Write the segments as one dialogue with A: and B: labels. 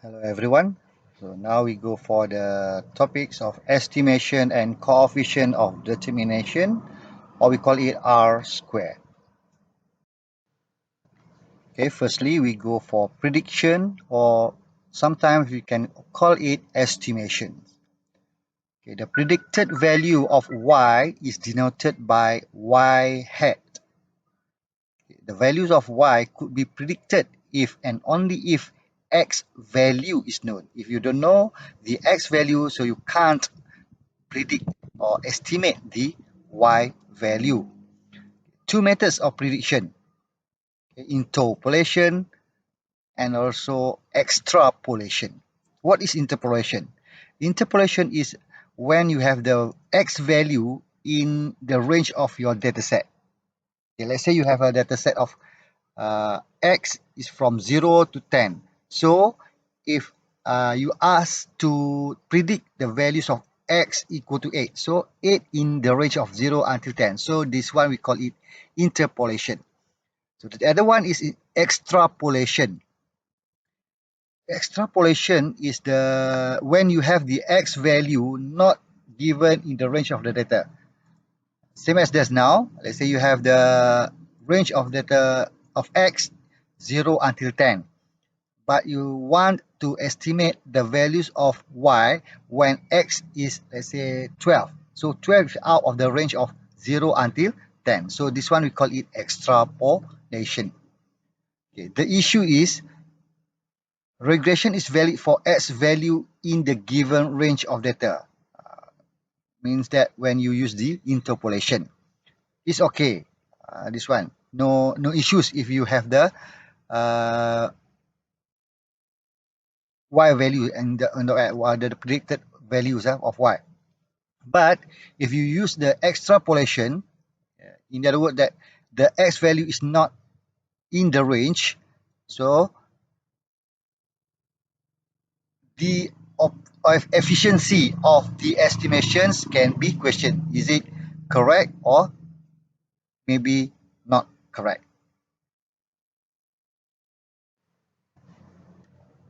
A: Hello everyone. So now we go for the topics of estimation and coefficient of determination, or we call it R square. Okay, firstly we go for prediction, or sometimes we can call it estimation. Okay, the predicted value of y is denoted by y hat. The values of y could be predicted if and only if x value is known. If you don't know the x value, so you can't predict or estimate the y value. Two methods of prediction: interpolation and also extrapolation. What is interpolation? Interpolation is when you have the x value in the range of your dataset. Okay, let's say you have a dataset of x is from 0 to 10. So if you ask to predict the values of x equal to 8, so 8 in the range of 0 until 10. So this one we call it interpolation. So the other one is extrapolation. Extrapolation is the when you have the x value not given in the range of the data. Same as this now. Let's say you have the range of data of x 0 until 10. But you want to estimate the values of y when x is, let's say, 12. So 12 is out of the range of 0 until 10. So this one we call it extrapolation. Okay. The issue is regression is valid for x value in the given range of data. Means that when you use the interpolation, it's okay. This one, no issues if you have the y value and the predicted values of y. But if you use the extrapolation, in other words that the x value is not in the range, so the efficiency of the estimations can be questioned. Is it correct or maybe not correct?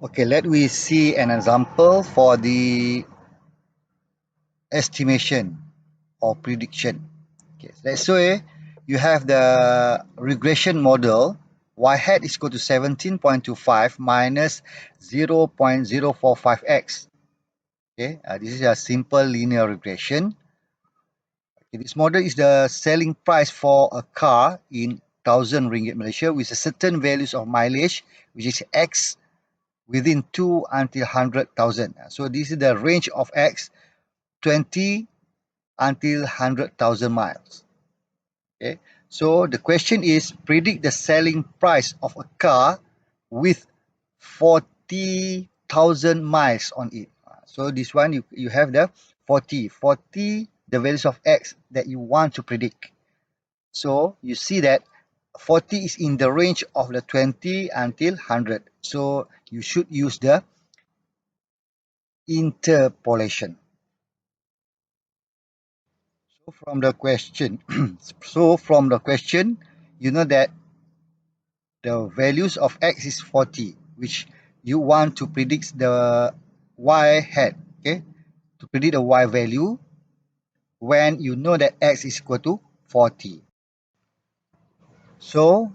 A: Okay, let me see an example for the estimation or prediction. Okay, let's say you have the regression model. Y hat is equal to 17.25 minus 0.045x. Okay, this is a simple linear regression. Okay, this model is the selling price for a car in 1,000 ringgit Malaysia with a certain values of mileage, which is x within 2 until 100,000. So this is the range of x, 20 until 100,000 miles. Okay, so the question is predict the selling price of a car with 40,000 miles on it. So this one you have the 40, the values of x that you want to predict. So you see that 40 is in the range of the 20 until 100. So you should use the interpolation. So from the question, you know that the values of x is 40, which you want to predict the y hat. Okay, to predict the y value when you know that x is equal to 40. So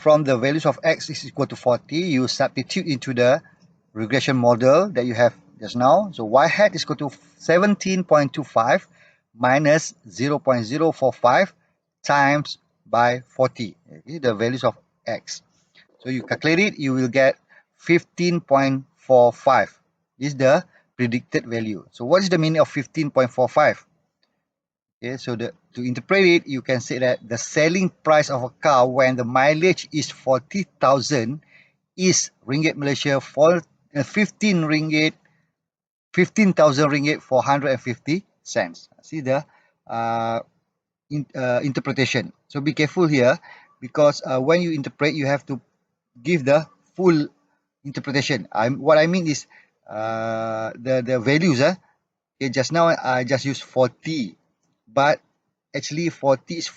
A: from the values of x is equal to 40, you substitute into the regression model that you have just now. So y hat is equal to 17.25 minus 0.045 times by 40. Okay, the values of x. So you calculate it, you will get 15.45. This is the predicted value. So what is the meaning of 15.45? Okay, so to interpret it, you can say that the selling price of a car when the mileage is 40,000 is ringgit Malaysia for 15 ringgit, 15,000 ringgit for 150 cents. See the interpretation. So be careful here because when you interpret, you have to give the full interpretation. What I mean is the values. Okay, just now I just used 40, but actually 40 is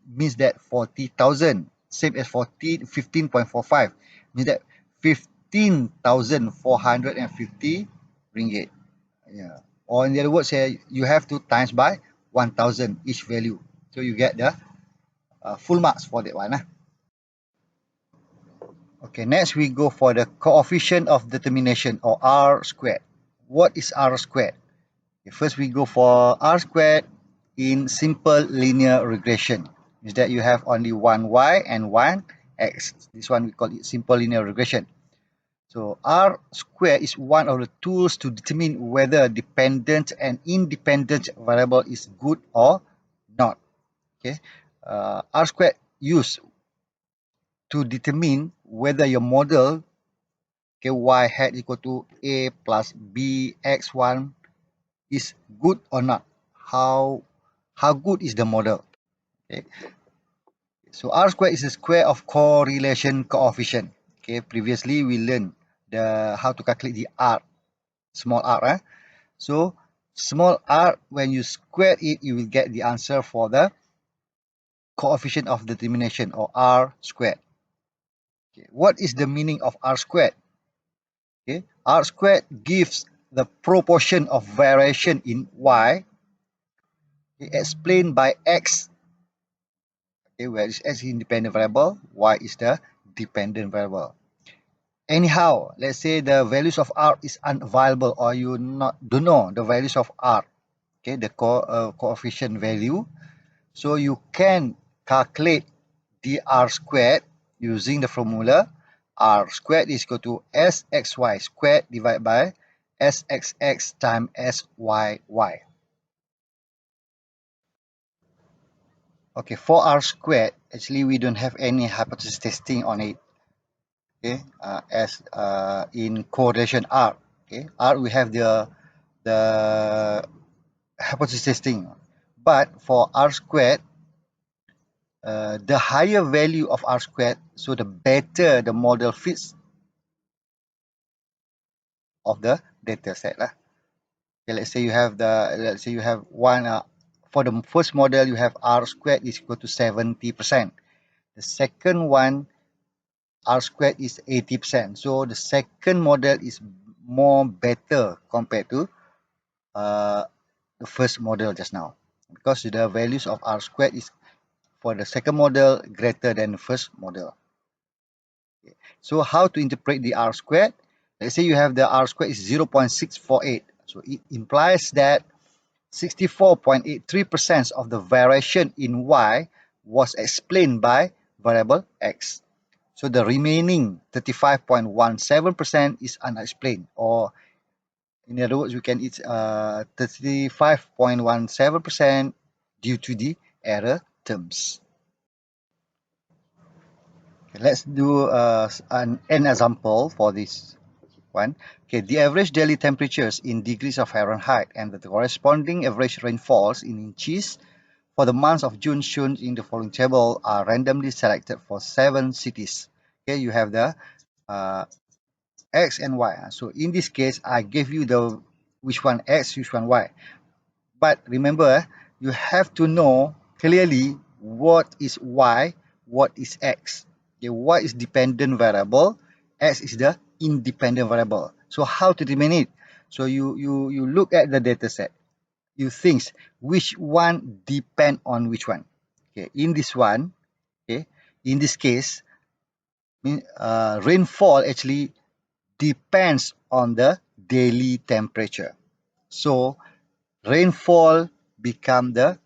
A: means that 40,000, same as 15.45 means that 15 15,450 ringgit. Yeah. Or in the other words, you have to times by 1,000 each value. So you get the full marks for that one. Okay, next we go for the coefficient of determination, or R squared. What is R squared? Okay, first we go for R squared in simple linear regression. Is that you have only one y and one x. This one we call it simple linear regression. So R squared is one of the tools to determine whether dependent and independent variable is good or not. Okay, R squared used to determine whether your model, okay, y hat equal to a plus b x1 is good or not. How good is the model? Okay, so R squared is the square of correlation coefficient. Okay, previously we learned how to calculate the R, small r. So small r, when you square it, you will get the answer for the coefficient of determination, or R squared. Okay, what is the meaning of R squared? Okay, R squared gives the proportion of variation in y, okay, explained by x. Okay, where is x independent variable, y is the dependent variable. Anyhow, let's say the values of R is unavailable, or you don't know the values of R, okay, the coefficient value. So you can calculate the R squared using the formula R squared is equal to SXY squared divided by SXX times SYY. Okay, for R squared, actually we don't have any hypothesis testing on it. Okay, as in correlation R. Okay, R we have the hypothesis testing, but for R squared, the higher value of R squared, so the better the model fits of the data set lah. Okay, let's say you have one, for the first model you have R squared is equal to 70%. The second one, R squared is 80%. So the second model is more better compared to the first model just now, because the values of R squared is for the second model greater than the first model. Okay. So how to interpret the R squared? Let's say you have the R squared is 0.648. So it implies that 64.83% of the variation in y was explained by variable x. So the remaining 35.17% is unexplained, or in other words, we can it's 35.17% due to the error terms. Okay, let's do an example for this one. Okay, the average daily temperatures in degrees of Fahrenheit and the corresponding average rainfalls in inches for the months of June shown in the following table are randomly selected for 7 cities. Okay, you have the X and Y. So in this case, I gave you the which one X, which one Y. But remember, you have to know clearly what is Y, what is X. Okay, Y is dependent variable, X is the independent variable. So how to determine it? So you look at the data set. You think which one depend on which one. Okay, in this one, okay, in this case, rainfall actually depends on the daily temperature. So rainfall become the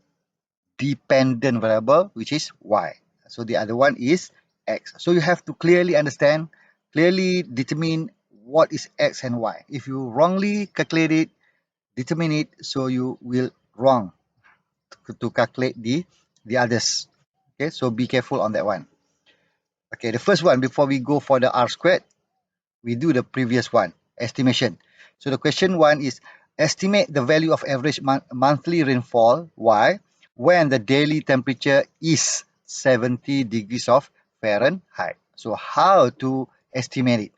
A: dependent variable, which is y. So the other one is x. So you have to clearly understand, clearly determine what is x and y. If you wrongly calculate it, determine it, so you will wrong to calculate the others. Okay, so be careful on that one. Okay, the first one, before we go for the R squared, we do the previous one, estimation. So the question one is, estimate the value of average monthly rainfall, y, when the daily temperature is 70 degrees of Fahrenheit. So how to estimate it?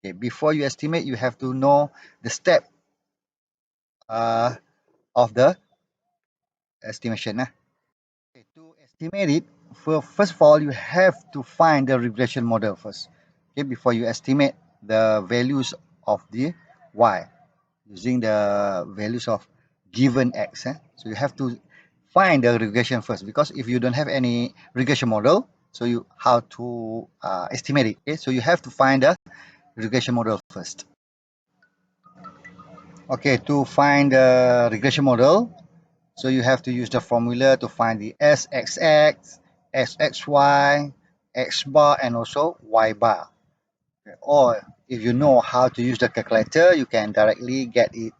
A: Okay, before you estimate, you have to know the step of the estimation. Okay, to estimate it, first of all, you have to find the regression model first. Okay, before you estimate the values of the y using the values of given x. So you have to find the regression first, because if you don't have any regression model, so you how to estimate it. Okay, so you have to find the regression model first. Okay, to find the regression model, so you have to use the formula to find the SXX, SXY, X bar, and also Y bar. Okay, or if you know how to use the calculator, you can directly get it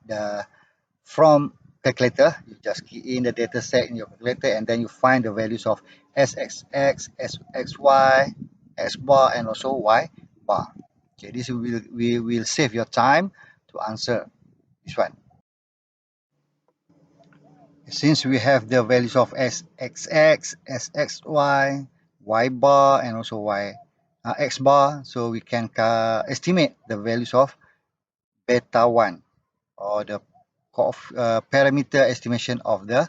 A: from calculator. You just key in the data set in your calculator, and then you find the values of SXX, SXY, X bar, and also Y bar. Okay, this will save your time to answer this one. Since we have the values of SXX, SXY, Y bar, and also X bar, so we can estimate the values of beta 1, or the parameter estimation of the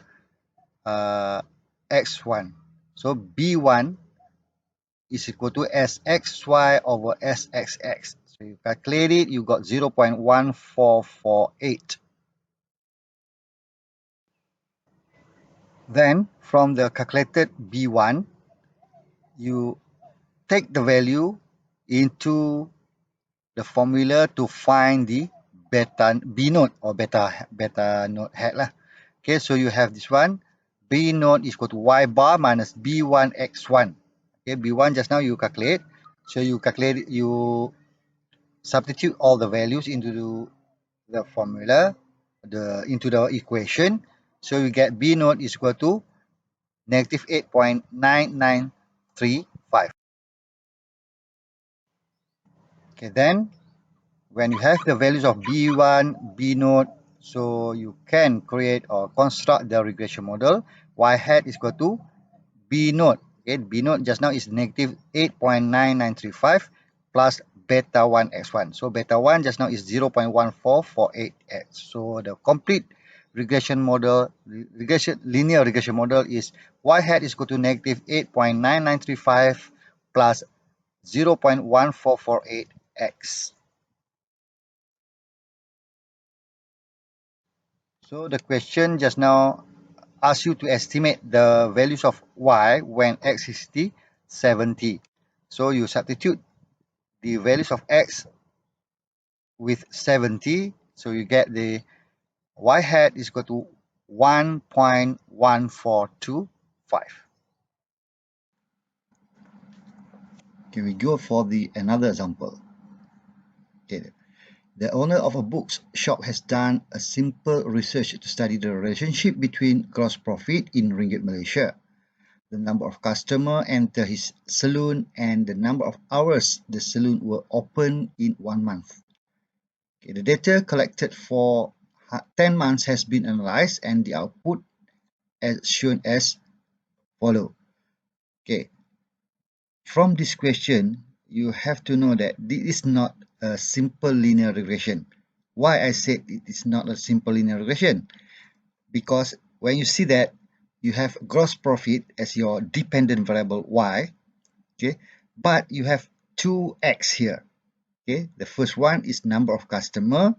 A: x1. So B1 is equal to SXY over SXX. So you calculate it, you got 0.1448. Then from the calculated B1, you take the value into the formula to find the beta B node, or beta node hat lah. Okay, so you have this one, B node is equal to Y bar minus B1 X1. Okay, B1 just now you calculate, so you substitute all the values into the formula, into the equation, so you get B node is equal to negative 8.9935. Okay, then when you have the values of B1, B node, so you can create or construct the regression model. Y hat is equal to B node. Okay, B node just now is negative 8.9935 plus beta 1 x1. So beta 1 just now is 0.1448x. So the complete regression model, linear regression model is Y hat is equal to negative 8.9935 plus 0.1448x. So the question just now asks you to estimate the values of y when x is 70. So you substitute the values of x with 70. So you get the y hat is equal to 1.1425. Okay, we go for another example. Okay. The owner of a books shop has done a simple research to study the relationship between gross profit in Ringgit Malaysia, the number of customers enter his saloon, and the number of hours the saloon will open in 1 month. Okay, the data collected for 10 months has been analyzed, and the output as shown as follow. Okay, from this question, you have to know that this is not a simple linear regression. Why I said it is not a simple linear regression? Because when you see that you have gross profit as your dependent variable y, okay, but you have two x here. Okay, the first one is number of customer,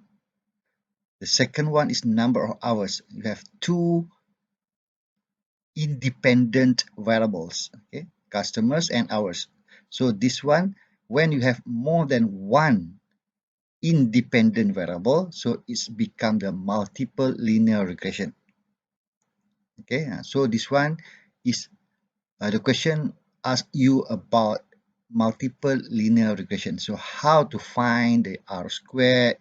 A: the second one is number of hours. You have two independent variables, okay, customers and hours. So this one, when you have more than one independent variable, so it's become the multiple linear regression. Okay, so this one is the question asks you about multiple linear regression. So how to find the R squared,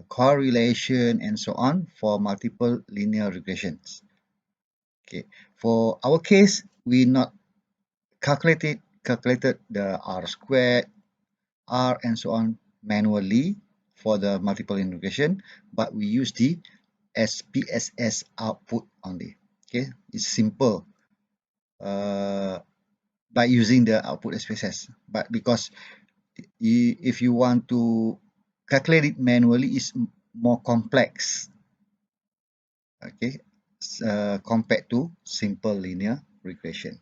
A: correlation, and so on for multiple linear regressions. Okay, for our case, we not calculated the R squared, R, and so on manually for the multiple linear regression, but we use the SPSS output only. Okay, it's simple by using the output SPSS, but because if you want to calculate it manually, it's more complex, okay, compared to simple linear regression.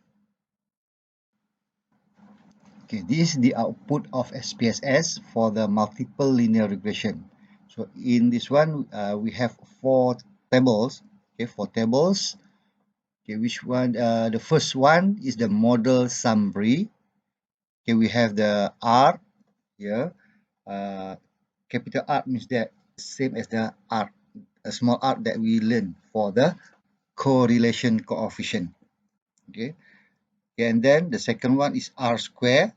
A: Okay, this is the output of SPSS for the multiple linear regression. So in this one, we have four tables. Okay, four tables. Okay, which one? The first one is the model summary. Okay, we have the R here. Capital R means that same as the R, a small r that we learn for the correlation coefficient. Okay, and then the second one is R square.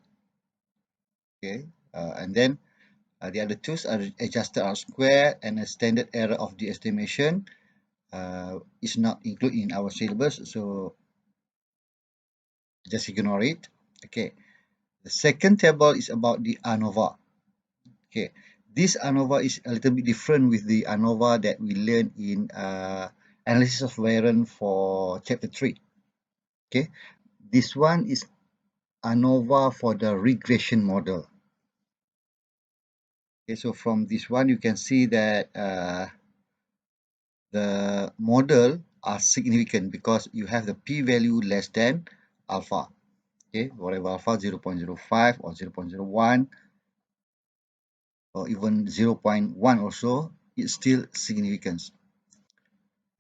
A: Okay, and then the other two are adjusted R square, and a standard error of the estimation is not included in our syllabus, so just ignore it. Okay, the second table is about the ANOVA. Okay, this ANOVA is a little bit different with the ANOVA that we learned in analysis of variance for chapter 3. Okay, this one is ANOVA for the regression model. Okay, so from this one you can see that the model are significant because you have the p-value less than alpha. Okay, whatever alpha 0.05 or 0.01 or even 0.1 also, it's still significance.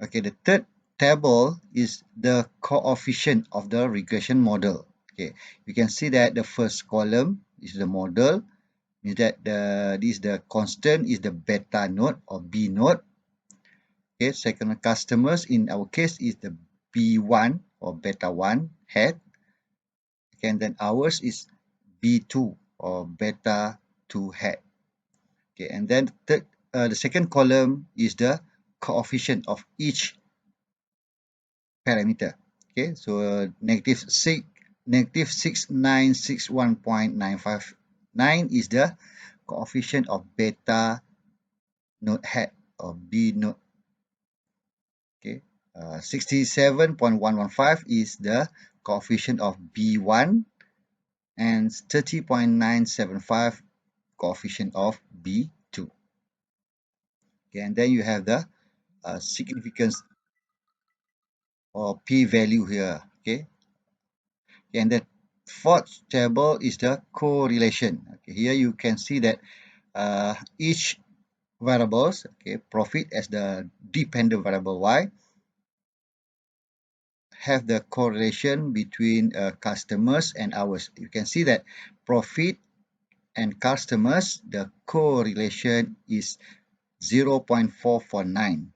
A: Okay, the third table is the coefficient of the regression model. Okay, you can see that the first column is the model, means that the constant is the beta node or B node. Okay, second customers in our case is the B1 or beta 1 hat. Okay, and then ours is B2 or beta 2 hat. Okay, and then the second column is the coefficient of each parameter. Okay, so negative 6961.959 is the coefficient of beta node hat or B node. Okay, 67.115 is the coefficient of B1 and 30.975 coefficient of B2. Okay, and then you have the significance or p-value here. Okay, and the fourth table is the correlation. Okay, here you can see that each variables, okay, profit as the dependent variable y, have the correlation between customers and ours. You can see that profit and customers, the correlation is 0.449,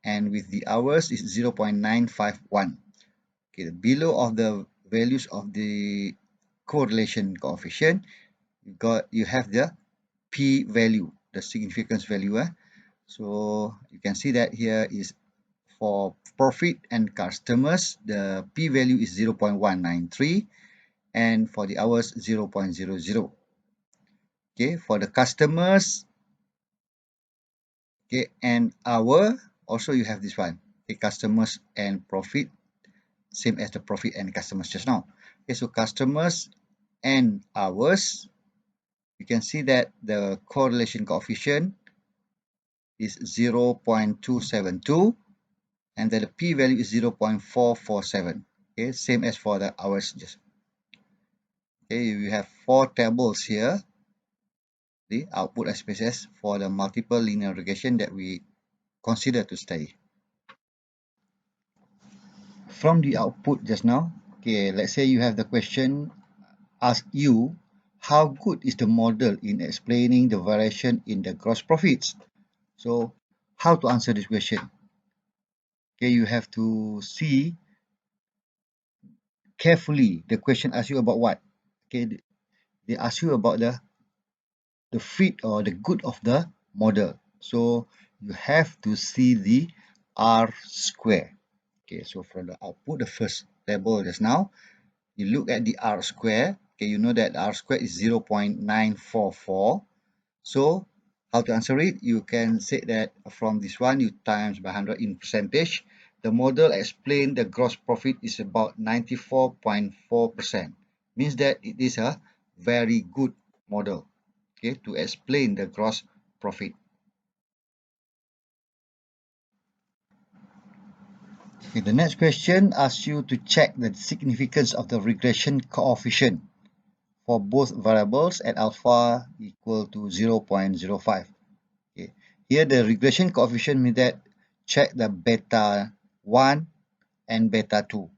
A: and with the hours is 0.951. Okay, below of the values of the correlation coefficient, you have the p value, the significance value. So you can see that here is for profit and customers, the p value is 0.193, and for the hours 0.00. Okay, for the customers, okay, and hour, also you have this one. Okay, customers and profit, same as the profit and customers just now. Okay, so customers and hours, you can see that the correlation coefficient is 0.272, and then the p value is 0.447. Okay, same as for the hours. Just okay, you have four tables here, the output SPSS for the multiple linear regression that we consider to study. From the output just now, okay, let's say you have the question ask you, how good is the model in explaining the variation in the gross profits? So how to answer this question? Okay, you have to see carefully. The question asks you about what? Okay, they ask you about the fit or the good of the model. So you have to see the R square. Okay, so from the output, the first table just now, you look at the R square. Okay, you know that R square is 0.944. So how to answer it? You can say that from this one, you times by 100 in percentage. The model explained the gross profit is about 94.4%. Means that it is a very good model, okay, to explain the gross profit. Okay, the next question asks you to check the significance of the regression coefficient. for both variables at alpha equal to 0.05. Okay. Here the regression coefficient means that check the beta 1 and beta 2,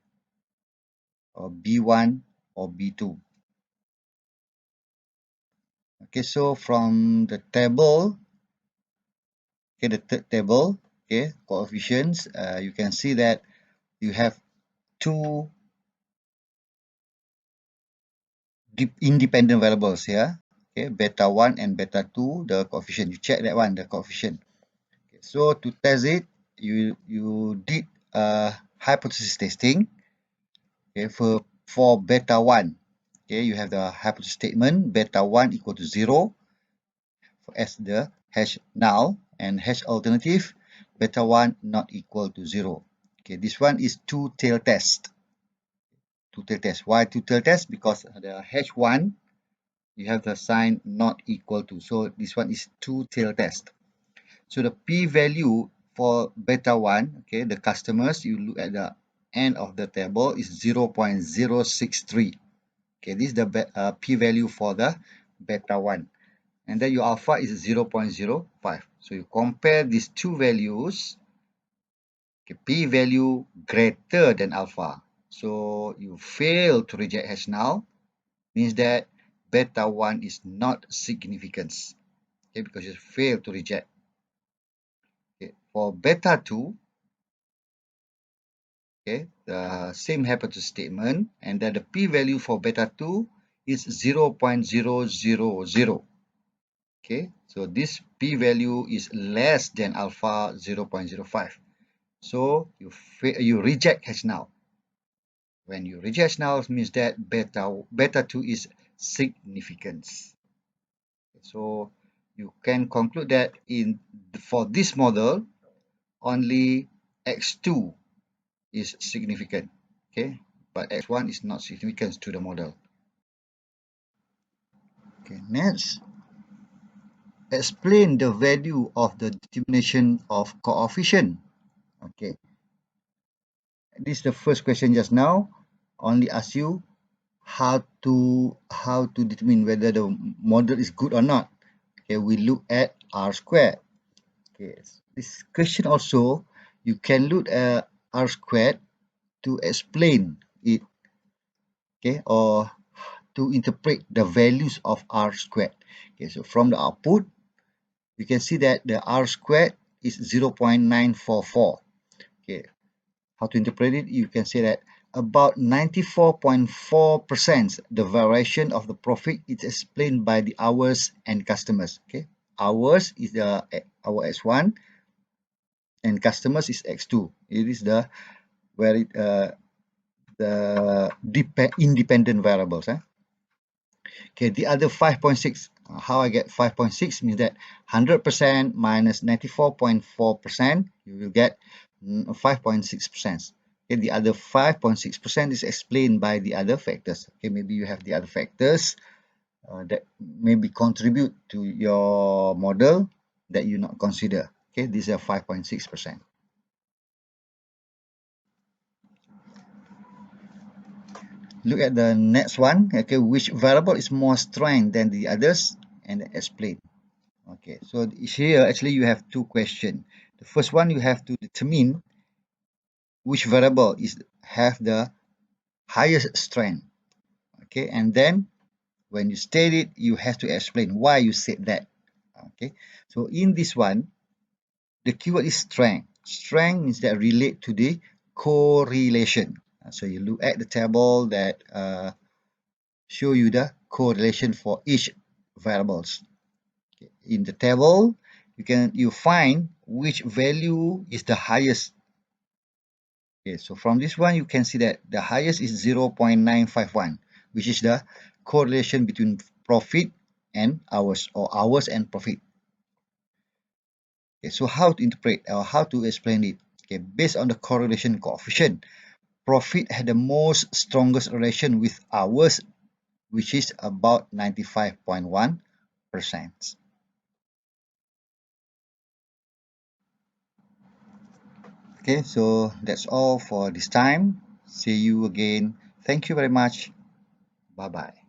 A: or B1 or B2. Okay, so from the table, okay, the third table, okay, coefficients, you can see that you have two independent variables here. Okay, beta 1 and beta 2, the coefficient. You check that one, the coefficient. Okay, so to test it, you did hypothesis testing. Okay, for beta 1, okay, you have the hypothesis statement beta 1 equal to 0 as the hash null, and hash alternative beta 1 not equal to 0. Okay, this one is two-tail test. Two-tail test. Why two-tail test? Because the hash 1, you have the sign not equal to. So this one is two-tail test. So the p-value for beta 1, okay, the customers, you look at the end of the table, is 0.063. Okay, this is the p-value for the beta 1. And then your alpha is 0.05. So you compare these two values, okay, p-value greater than alpha. So you fail to reject hash null, means that beta 1 is not significant, okay, because you fail to reject. Okay. For beta 2, okay, the same hypothesis statement, and then the p-value for beta 2 is 0.000. Okay, so this p-value is less than alpha 0.05. So you reject hash null. When you reject null, means that beta 2 is significant. So you can conclude that for this model, only x2 is significant, okay, but x1 is not significant to the model. Okay, next, explain the value of the determination of coefficient. Okay, this is the first question just now. Only ask you how to determine whether the model is good or not. Okay, we look at r squared. Okay, this question also you can look at r squared to explain it, okay, or to interpret the values of r squared. Okay, so from the output you can see that the r squared is 0.944. Okay, how to interpret it? You can say that about 94.4% the variation of the profit is explained by the hours and customers. Okay, hours is our x1 and customers is x2. It is the independent variables. Okay, the other 5.6, how I get 5.6 means that 100% minus 94.4%, you will get 5.6%. Okay, the other 5.6% is explained by the other factors. Okay, maybe you have the other factors that maybe contribute to your model that you not consider. Okay, these are 5.6%. Look at the next one. Okay, which variable is more strong than the others, and explain. Okay, so here actually you have two questions. The first one, you have to determine which variable have the highest strength. Okay, and then when you state it, you have to explain why you said that. Okay, so in this one, the keyword is strength. Strength means that relate to the correlation. So you look at the table that show you the correlation for each variables. Okay. In the table, you find which value is the highest. Okay, so from this one you can see that the highest is 0.951, which is the correlation between profit and hours, or hours and profit. Okay, so how to interpret or how to explain it? Okay, based on the correlation coefficient, profit had the most strongest relation with hours, which is about 95.1%. Okay, so that's all for this time. See you again. Thank you very much. Bye bye.